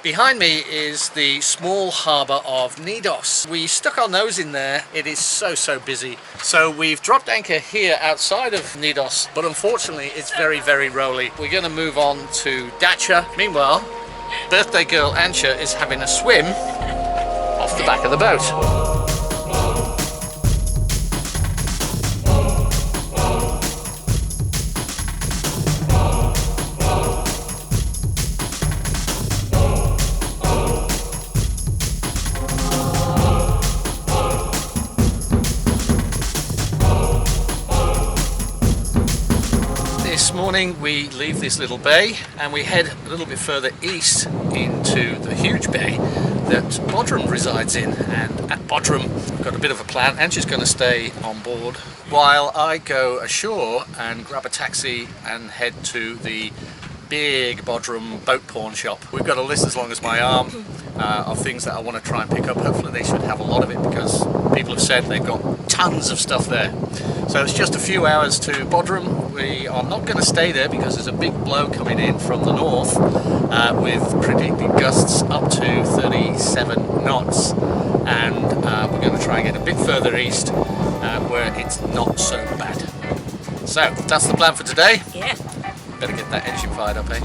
Behind me is the small harbour of Nidos. We stuck our nose in there. It is so busy. So we've dropped anchor here outside of Nidos, but unfortunately it's very rolly. We're going to move on to Dacha. Meanwhile, birthday girl Aannsha is having a swim off the back of the boat. This morning we leave this little bay and we head a little bit further east into the huge bay that Bodrum resides in, and at Bodrum we've got a bit of a plan. Aannsha's going to stay on board while I go ashore and grab a taxi and head to the big Bodrum boat pawn shop. We've got a list as long as my arm of things that I want to try and pick up. Hopefully they should have a lot of it because people have said they've got tons of stuff there. So it's just a few hours to Bodrum. We are not going to stay there because there's a big blow coming in from the north with predicted gusts up to 37 knots, and we're going to try and get a bit further east where it's not so bad. So that's the plan for today. Yeah. Better get that engine fired up, eh?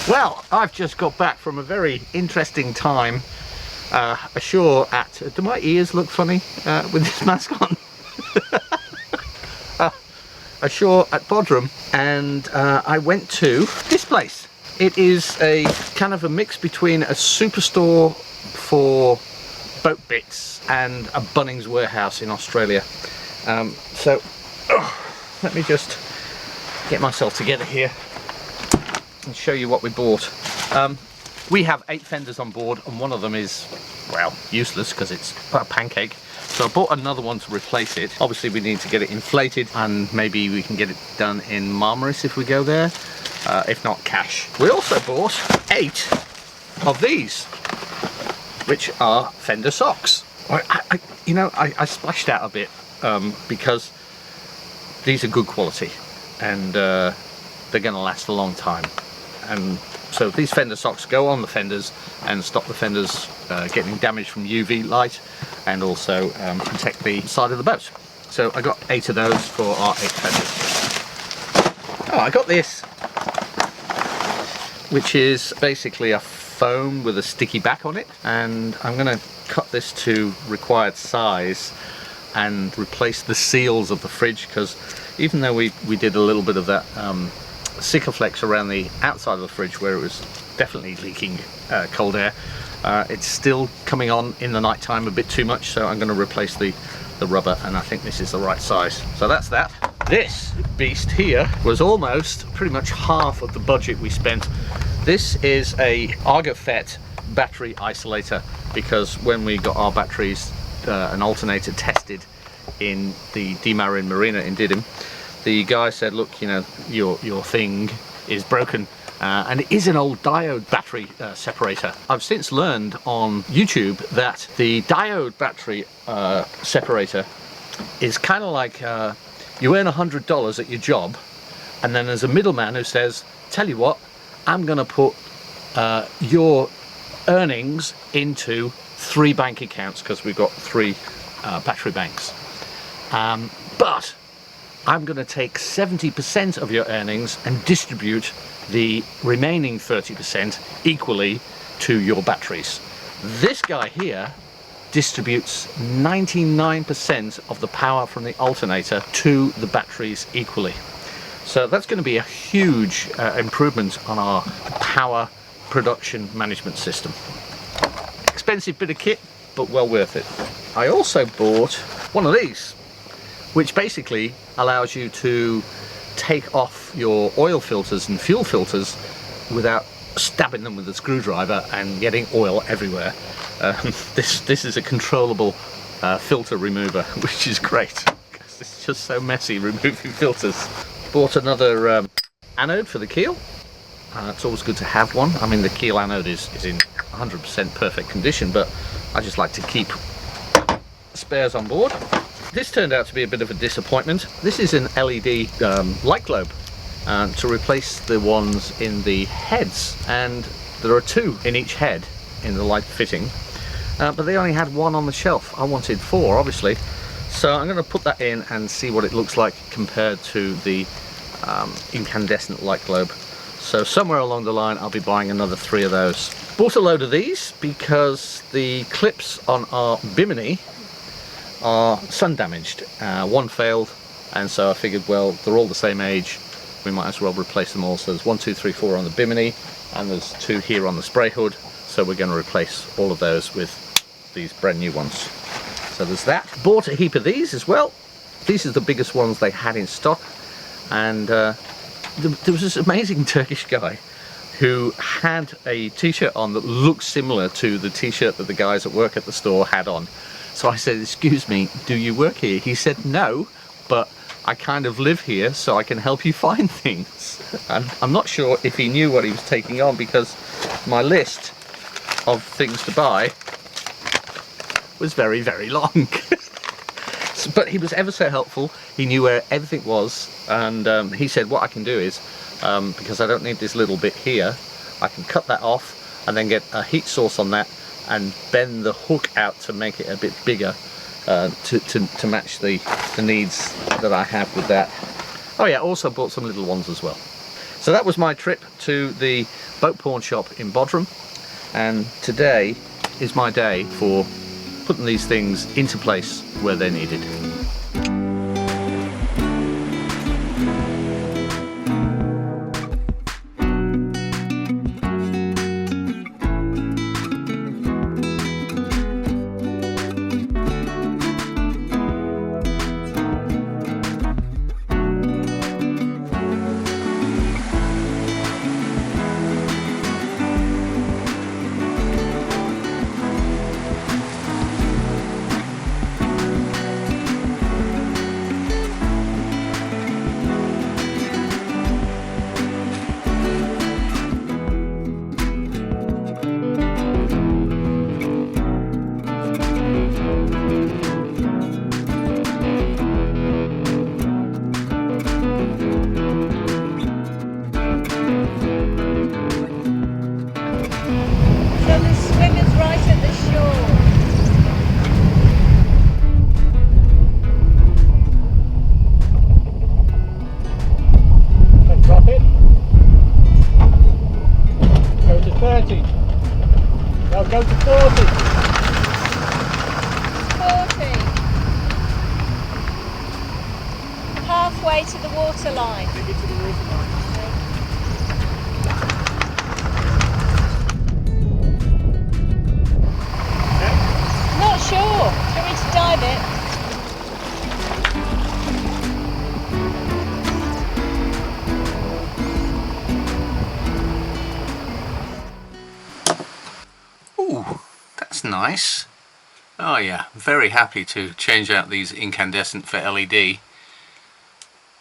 Well, I've just got back from a very interesting time ashore at... do my ears look funny with this mask on? Ashore at Bodrum, and I went to this place. It is a kind of a mix between a superstore for boat bits and a Bunnings warehouse in Australia. So let me just get myself together here and show you what we bought. We have 8 fenders on board, and one of them is, well, useless because it's a pancake. So I bought another one to replace it. Obviously we need to get it inflated, and maybe we can get it done in Marmaris if we go there. If not, cash. We also bought 8 of these, which are fender socks. I splashed out a bit because these are good quality, and they're going to last a long time. And so these fender socks go on the fenders and stop the fenders getting damaged from UV light, and also protect the side of the boat. So I got 8 of those for our 8 fenders. Oh, I got this, which is basically a foam with a sticky back on it, and I'm going to cut this to required size and replace the seals of the fridge, because even though we did a little bit of that Sikaflex around the outside of the fridge where it was definitely leaking cold air, it's still coming on in the night time a bit too much, so I'm going to replace the rubber, and I think this is the right size. So that's that. This beast here was almost pretty much half of the budget we spent. This is a Argofet battery isolator, because when we got our batteries and alternator tested in the Demarin Marina in Didim, the guy said, look, you know, your thing is broken, and it is an old diode battery separator. I've since learned on YouTube that the diode battery separator is kind of like you earn $100 at your job, and then there's a middleman who says, tell you what, I'm going to put your earnings into 3 bank accounts, because we've got 3 battery banks. But I'm going to take 70% of your earnings and distribute the remaining 30% equally to your batteries. This guy here distributes 99% of the power from the alternator to the batteries equally. So that's going to be a huge improvement on our power production management system. Expensive bit of kit, but well worth it. I also bought one of these, which basically allows you to take off your oil filters and fuel filters without stabbing them with a screwdriver and getting oil everywhere. This is a controllable filter remover, which is great because it's just so messy removing filters. Bought another anode for the keel. It's always good to have one. I mean, the keel anode is in 100% perfect condition, but I just like to keep spares on board. This turned out to be a bit of a disappointment. This is an LED light globe to replace the ones in the heads, and there are two in each head in the light fitting, but they only had one on the shelf. I wanted four, obviously, so I'm going to put that in and see what it looks like compared to the incandescent light globe. So somewhere along the line I'll be buying another 3 of those. Bought a load of these because the clips on our bimini are sun damaged. One failed, and so I figured, well, they're all the same age, we might as well replace them all. So there's 1, 2, 3, 4 on the bimini, and there's 2 here on the spray hood, so we're going to replace all of those with these brand new ones. So there's that. Bought a heap of these as well. These are the biggest ones they had in stock, and there was this amazing Turkish guy who had a t-shirt on that looked similar to the t-shirt that the guys at work at the store had on. So I said, "Excuse me, do you work here?" He said, "No, but I kind of live here, so I can help you find things." And I'm not sure if he knew what he was taking on, because my list of things to buy was very, very long. But he was ever so helpful. He knew where everything was, and he said, what I can do is, because I don't need this little bit here, I can cut that off and then get a heat source on that and bend the hook out to make it a bit bigger, to match the needs that I have with that. Oh yeah, also bought some little ones as well. So that was my trip to the boat pawn shop in Bodrum, and today is my day for putting these things into place where they're needed. Go to 40. 40. Halfway to the water line. Maybe to the water line. Okay. Not sure. Do you want me to dive it? Ooh, that's nice. Oh yeah, very happy to change out these incandescent for LED.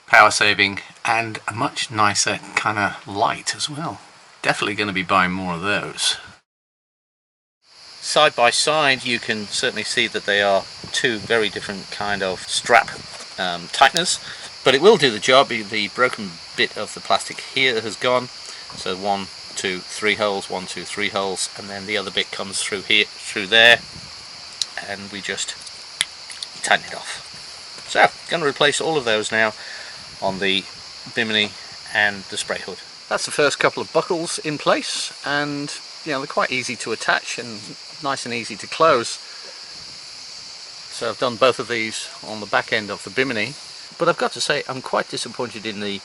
Power saving and a much nicer kind of light as well. Definitely going to be buying more of those. Side by side you can certainly see that they are two very different kind of strap tighteners, but it will do the job. The broken bit of the plastic here has gone, so 1, 2, 3 holes, 1, 2, 3 holes, and then the other bit comes through here, through there, and we just tighten it off. So, going to replace all of those now on the bimini and the spray hood. That's the first couple of buckles in place, and you know, they're quite easy to attach and nice and easy to close. So I've done both of these on the back end of the bimini, but I've got to say I'm quite disappointed in the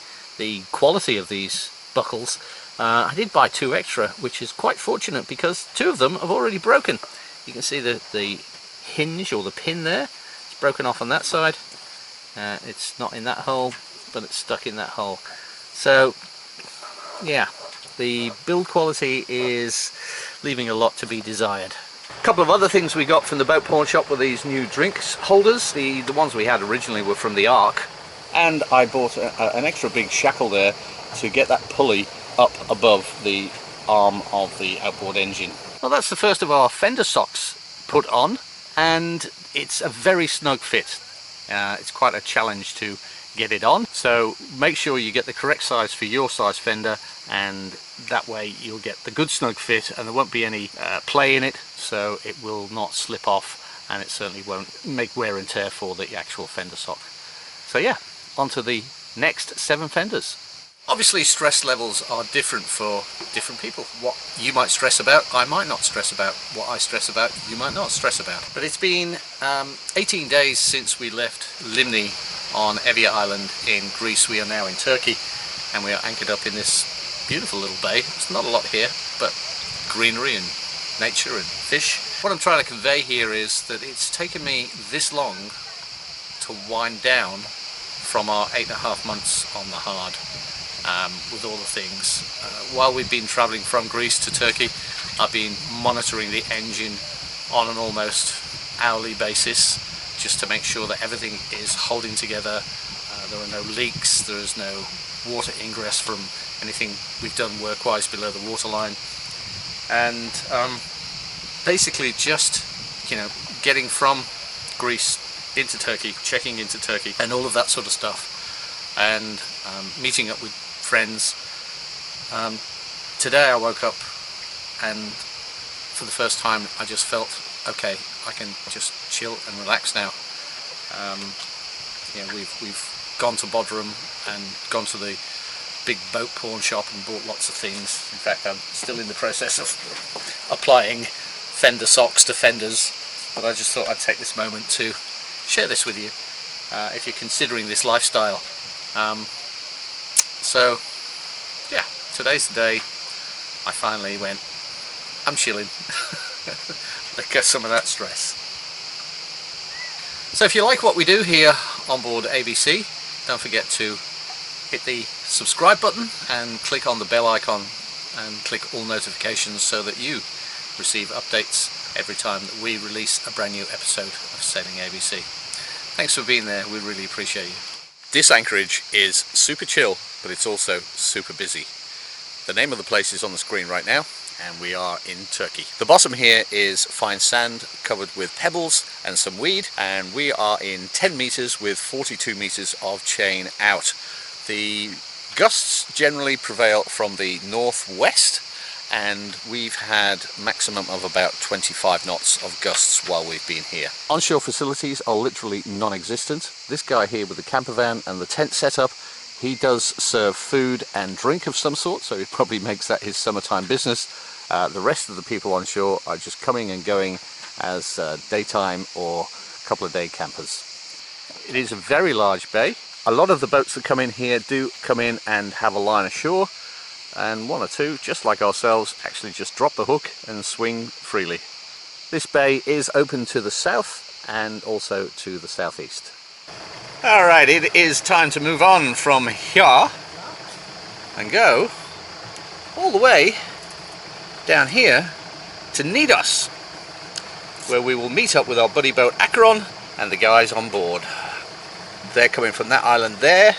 quality of these buckles. I did buy 2 extra, which is quite fortunate because 2 of them have already broken. You can see the hinge or the pin there. It's broken off on that side. It's not in that hole, but it's stuck in that hole. So yeah, the build quality is leaving a lot to be desired. A couple of other things we got from the boat pawn shop were these new drinks holders. The ones we had originally were from the Ark, and I bought an extra big shackle there to get that pulley up above the arm of the outboard engine. Well, that's the first of our fender socks put on, and it's a very snug fit. It's quite a challenge to get it on, so make sure you get the correct size for your size fender, and that way you'll get the good snug fit and there won't be any play in it, so it will not slip off, and it certainly won't make wear and tear for the actual fender sock. So yeah, on to the next 7 fenders. Obviously stress levels are different for different people. What you might stress about, I might not stress about. What I stress about, you might not stress about. But it's been 18 days since we left Limni on Evia Island in Greece. We are now in Turkey, and we are anchored up in this beautiful little bay. There's not a lot here, but greenery and nature and fish. What I'm trying to convey here is that it's taken me this long to wind down from our 8.5 months on the hard. With all the things. While we've been travelling from Greece to Turkey, I've been monitoring the engine on an almost hourly basis, just to make sure that everything is holding together. There are no leaks, there is no water ingress from anything we've done work-wise below the waterline, and basically just, you know, getting from Greece into Turkey, checking into Turkey, and all of that sort of stuff, and meeting up with friends. Today I woke up and for the first time I just felt okay, I can just chill and relax now. Yeah, we've gone to Bodrum and gone to the big boat pawn shop and bought lots of things. In fact, I'm still in the process of applying fender socks to fenders, but I just thought I'd take this moment to share this with you if you're considering this lifestyle. So yeah, today's the day I finally went, I'm chilling. Let go some of that stress. So if you like what we do here on board ABC, don't forget to hit the subscribe button and click on the bell icon and click all notifications so that you receive updates every time that we release a brand new episode of Sailing ABC. Thanks for being there, we really appreciate you. This anchorage is super chill, but it's also super busy. The name of the place is on the screen right now, and we are in Turkey. The bottom here is fine sand covered with pebbles and some weed, and we are in 10 meters with 42 meters of chain out. The gusts generally prevail from the northwest, and we've had maximum of about 25 knots of gusts while we've been here. Onshore facilities are literally non-existent. This guy here with the camper van and the tent setup, he does serve food and drink of some sort, so he probably makes that his summertime business. The rest of the people on shore are just coming and going as daytime or couple of day campers. It is a very large bay. A lot of the boats that come in here do come in and have a line ashore, and one or two, just like ourselves, actually just drop the hook and swing freely. This bay is open to the south and also to the southeast. Alright, it is time to move on from here and go all the way down here to Nidos, where we will meet up with our buddy boat Acheron and the guys on board. They're coming from that island there,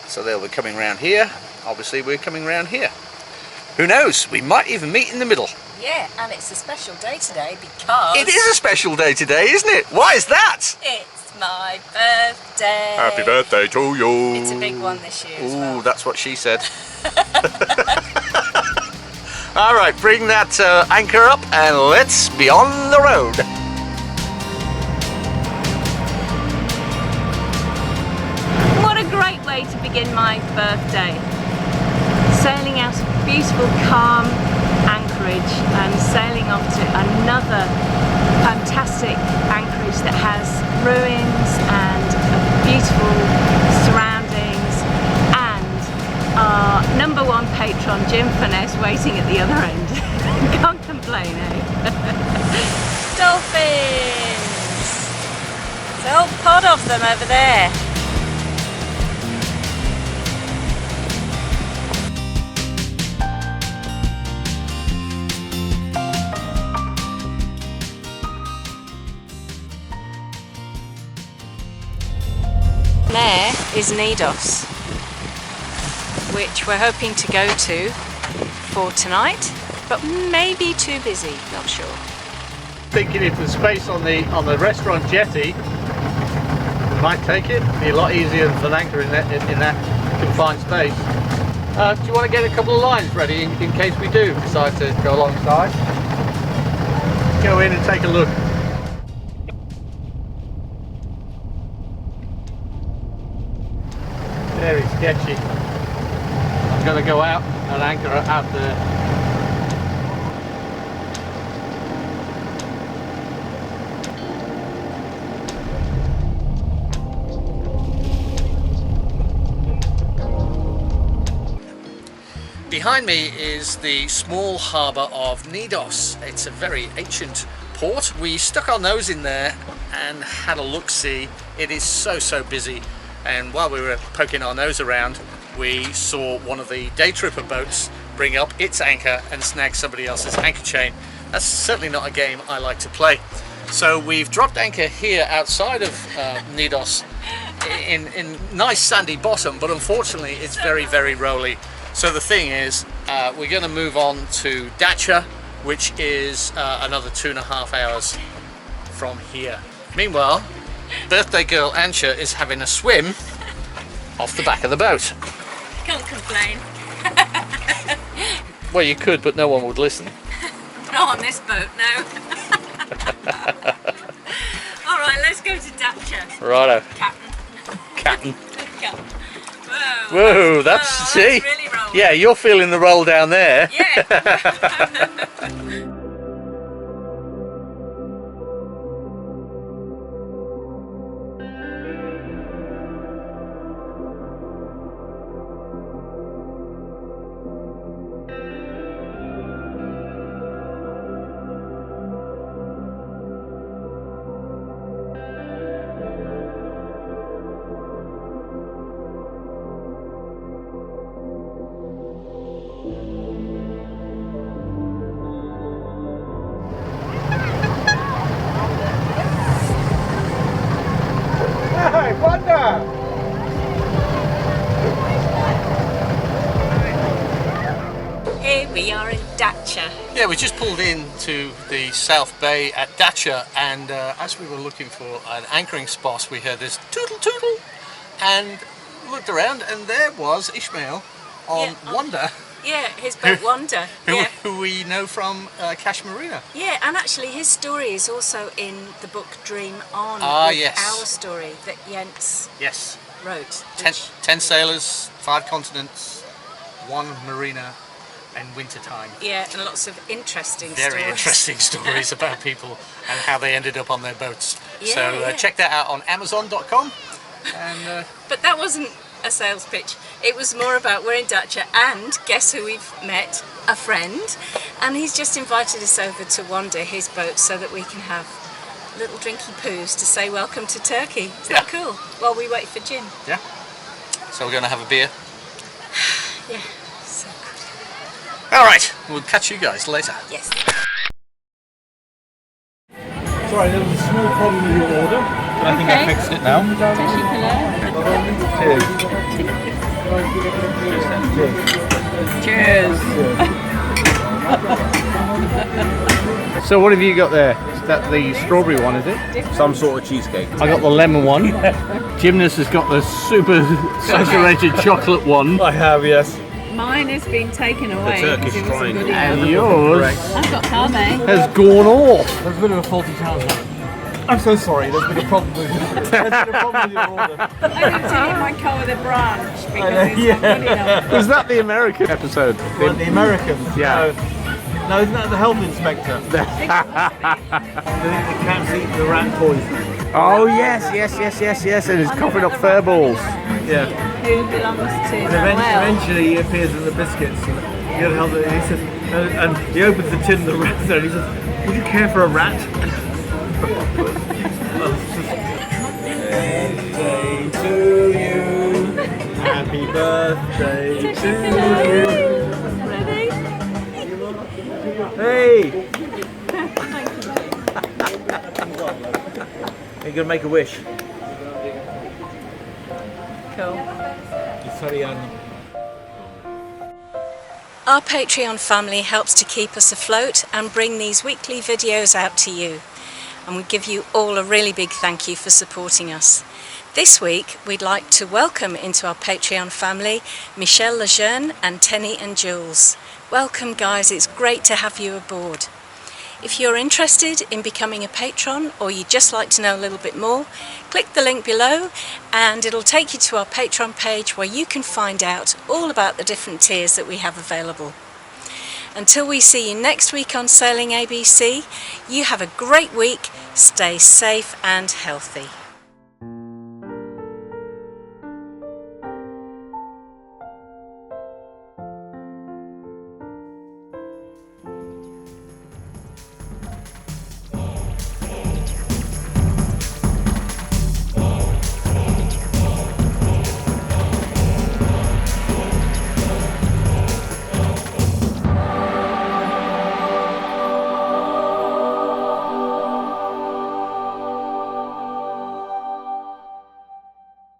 so they'll be coming around here. Obviously we're coming around here. Who knows, we might even meet in the middle. Yeah, and it's a special day today because... It is a special day today, isn't it? Why is that? It's my birthday. Happy birthday to you. It's a big one this year as well. Ooh, that's what she said. Alright, bring that anchor up and let's be on the road. What a great way to begin my birthday. Sailing out of beautiful, calm anchorage and sailing off to another fantastic anchorage that has Jim Finesse waiting at the other end. Can't complain, eh? Dolphins! There's a whole pod of them over there. There is Nidos, which we're hoping to go to for tonight, but maybe too busy, not sure. Thinking if there's space on the restaurant jetty, we might take it. It'd be a lot easier than anchor in that confined space. Do you want to get a couple of lines ready in case we do decide to go alongside? Go in and take a look. Very sketchy. I'm going to go out and anchor out there. Behind me is the small harbour of Nidos. It's a very ancient port. We stuck our nose in there and had a look-see. It is so busy. And while we were poking our nose around, we saw one of the day tripper boats bring up its anchor and snag somebody else's anchor chain. That's certainly not a game I like to play. So we've dropped anchor here outside of Nidos in nice sandy bottom, but unfortunately it's very rolly. So the thing is, we're going to move on to Dacha, which is another 2.5 hours from here. Meanwhile, birthday girl Aannsha is having a swim off the back of the boat. Can't complain. Well, you could, but no one would listen. Not on this boat, no. Alright, let's go to Dacha. Righto. Captain. Whoa, that's see? Really rolling. Yeah, you're feeling the roll down there. Yeah. Here we are in Dacha. Yeah, we just pulled into the South Bay at Dacha, and as we were looking for an anchoring spot, we heard this tootle tootle and looked around, and there was Ishmael on Wonder. Yeah, his boat Wonder. Who we know from Cash Marina. Yeah, and actually his story is also in the book Dream On. Yes. Our story that Jens wrote. 10 sailors, 5 continents, 1 marina, and winter time. Yeah, and lots of interesting Very interesting stories about people and how they ended up on their boats. Yeah, so check that out on Amazon.com. And but that wasn't a sales pitch. It was more about we're in Dacha, and guess who we've met? A friend, and he's just invited us over to wander his boat so that we can have little drinky poos to say welcome to Turkey. Is that cool? While we wait for Jim. Yeah. So we're going to have a beer. Yeah. So good. All right. We'll catch you guys later. Yes. Sorry, there was a small problem with your order, but I think I fixed it now. Cheers. So what have you got there? Is that the strawberry one, is it? Some sort of cheesecake. I got the lemon one. Gymnast has got the super saturated chocolate one. I have, yes. Mine has been taken away. Turkish because it wasn't triangle. good And enough. yours I've got Pixabay. has gone off. There's a bit of a faulty challenge. I'm so sorry, there's been a problem with your order. I didn't sit in my car with a branch because it's not good enough. Was that the American episode? Well, the Americans. Yeah. No, isn't that the health inspector? The cat's eating the rat poison. Oh yes, and he's coughing up fur balls. Yeah. Who belongs to And eventually he appears in the biscuits. You know, and he says, and he opens the tin, the rat's there, and he says, "Would you care for a rat?" Birthday to you, happy birthday to you. Ready? Hey! Are you gonna make a wish? Cool. Sorry, Our Patreon family helps to keep us afloat and bring these weekly videos out to you. And we give you all a really big thank you for supporting us. This week we'd like to welcome into our Patreon family Michelle Lejeune and Tenny and Jules. Welcome guys, it's great to have you aboard. If you're interested in becoming a patron or you'd just like to know a little bit more, click the link below and it'll take you to our Patreon page where you can find out all about the different tiers that we have available. Until we see you next week on Sailing ABC, you have a great week, stay safe and healthy.